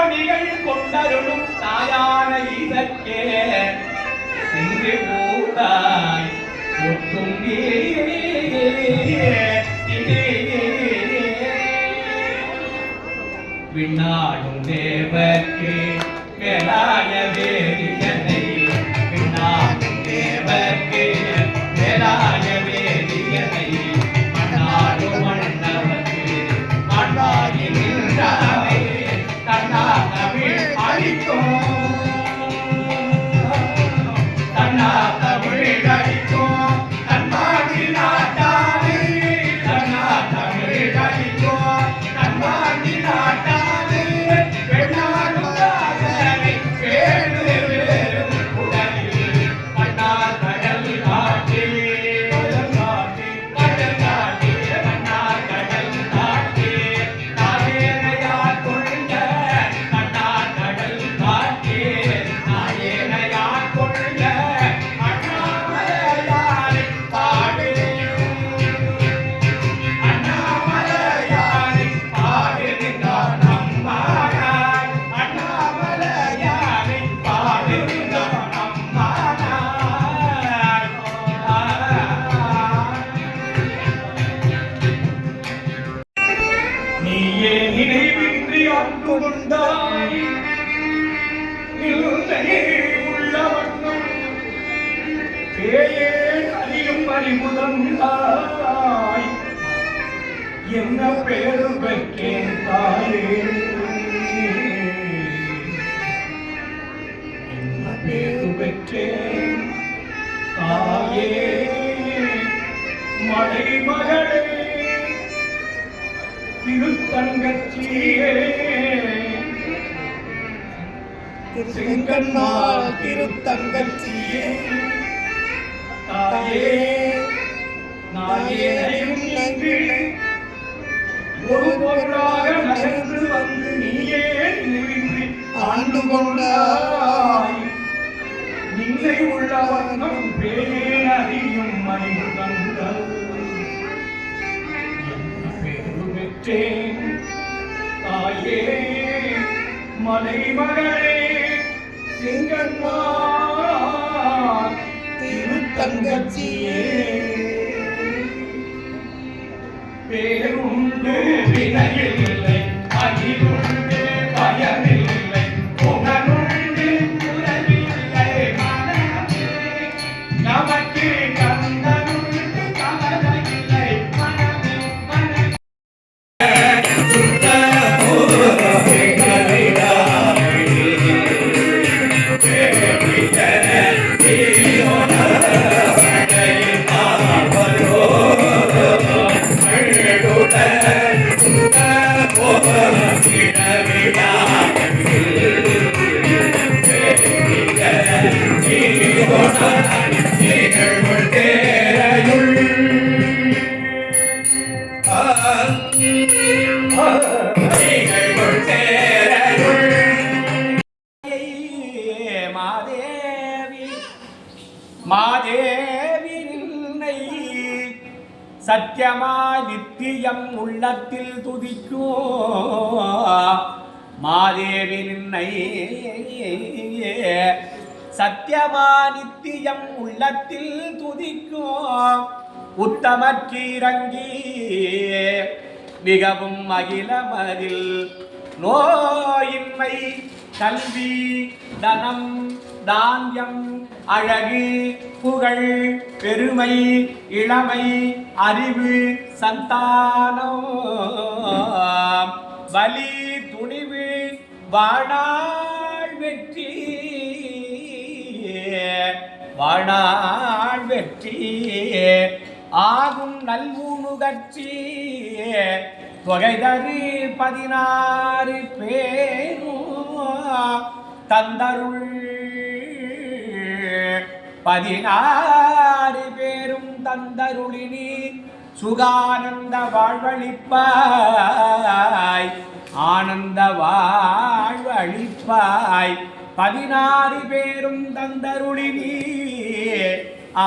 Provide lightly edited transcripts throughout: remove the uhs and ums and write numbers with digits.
பணிகள் கொண்டருளும் தாயான இதற்கே சென்று போதாய் ஒட்டும் விண்ணாடும் தேவர்க்கு மேலாய வேதியனை விண்ணாடும் தேவர்க்கு மேலாய வேதியனை மண்ணாடும் மன்னவர்க்கு மண்ணாகி நின்றாவே தன்னா தமிழ் அளிக்கும் தன்னா தமிழ் அளிக்கும் தன்மாகி நாட்டானே தன்னா தமிழ் அளிக்கும் தன்மாகி நாட்டானே பெண்ணாடும் ராஜனை பேடு வேறும் உடலில் மண்ணா கடல் காட்டே கடல் காட்டே கடல் காட்டே மண்ணா கடல் காட்டே நாயனையார் கொண்ட மண்ணா கடல் காட்டே நாயனையார் கொண்ட அண்ணாமலையாரை பாடு அண்ணாமலையாரை பாடுகிறார் நம்மானார் அண்ணாமலையாரை பாடுகிறார் நம்மானார் நீயே நினைவின்றி அன்பு கொண்டாய் நிலுவையே உள்ள வண்ணம் பேயே அறியும் அறிமுதந்தாய் என்ன பேரு பெற்றேன் தாயே என்ன பேரு பெற்றேன் தாயே மலை மகளே திருத்தங்கச்சியே செங்கன்மாள் திருத்தங்கச்சியே தாயே நாயேனையும் நன்றி ஒரு பொருளாக நகர்ந்து வந்து நீயே நினைவின்றி ஆண்டு கொண்டாய் நிலை உள்ள வண்ணம் பேரறியும் மனிதங்கள் என்ன பேரு பெற்றேன் தாயே மலை மகளே செங்கன்மாள் திருத்தங்கச்சியே பேருண்டு வினையில்லை அறிவுண்டு பயமில்லை புகழுண்டு குறைவில்லை மனமே நமக்கு கந்தனுண்டு கவலையில்லை மனமே மனமே மாதேவி நின்னை சத்தியமாய் நித்தியம் உள்ளத்தில் துதிக்கும் மாதேவி நின்னை சத்தியமா நித்தியம் உள்ளத்தில் துதிக்கும் உத்தமற்கு இறங்கி மிகவும் அகிலமதில் நோயின்மை கல்வி தனம் தானியம் அழகு புகழ் பெருமை இளமை அறிவு சந்தானம் வலி துணிவு வாழ்நாள் வெற்றி வாழ்நாள் வெற்றி ஆகும் நல்வுணுகட்சி தொகைதரு 16 பேரும் தந்தருள் 16 பேரும் தந்தருளினி சுகானந்த வாழ்வழிப்பாய் ஆனந்த வாழ்வழிப்பாய் 16 பேரும் தந்தருளினி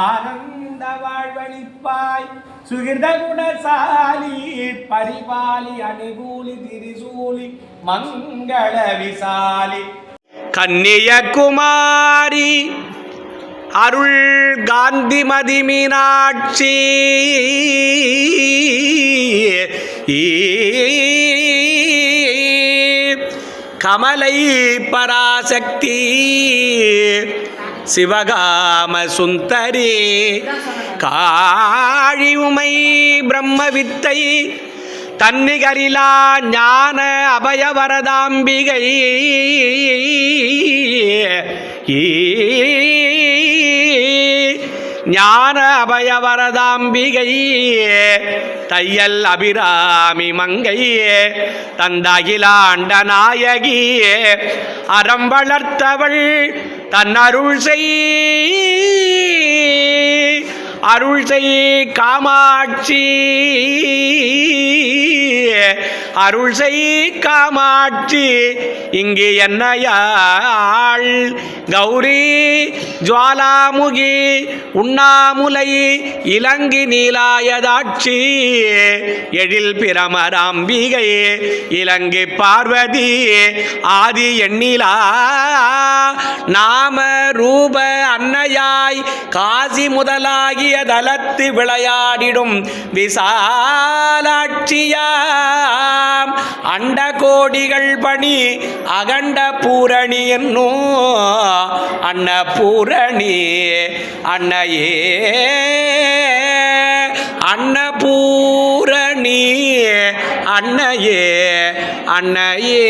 ஆனந்த வாழ்வ அன்பளிப்பாய் சுகிர்த குணசாலி பரிபாலி அனுகூலி திரிசூலி மங்கள விசாலி கன்னியகுமாரி அருள் காந்திமதி மீனாட்சி கமலை பராசக்தி சிவகாம சுந்தரி காழி உமை பிரம்ம வித்தை தன்னிகரிலா ஞான அபயவரதாம்பிகை ஞான அபயவரதாம்பிகை தையல் அபிராமி மங்கை தந்தகிலாண்ட நாயகி அறம் வளர்த்தவள் தன் அருள் செய் காமாட்சி அருள் செய் காமாட்சி இங்கு என்னையாள் கௌரி ஜுவாலாமுகி உண்ணாமுலை இலங்கி நீலாயதாட்சி எழில் பிரமராம்பிகை இலங்கை பார்வதி ஆதி எண்ணிலா நாம ரூப அன்னையாய் காசி முதலாகிய தலத்து விளையாடிடும் விசாலாட்சியாம் அண்ட கோடிகள் பணி அகண்ட பூரணி என்னும் அன்னபூரணி அன்னையே அன்னபூரணி அன்னையே அன்னையே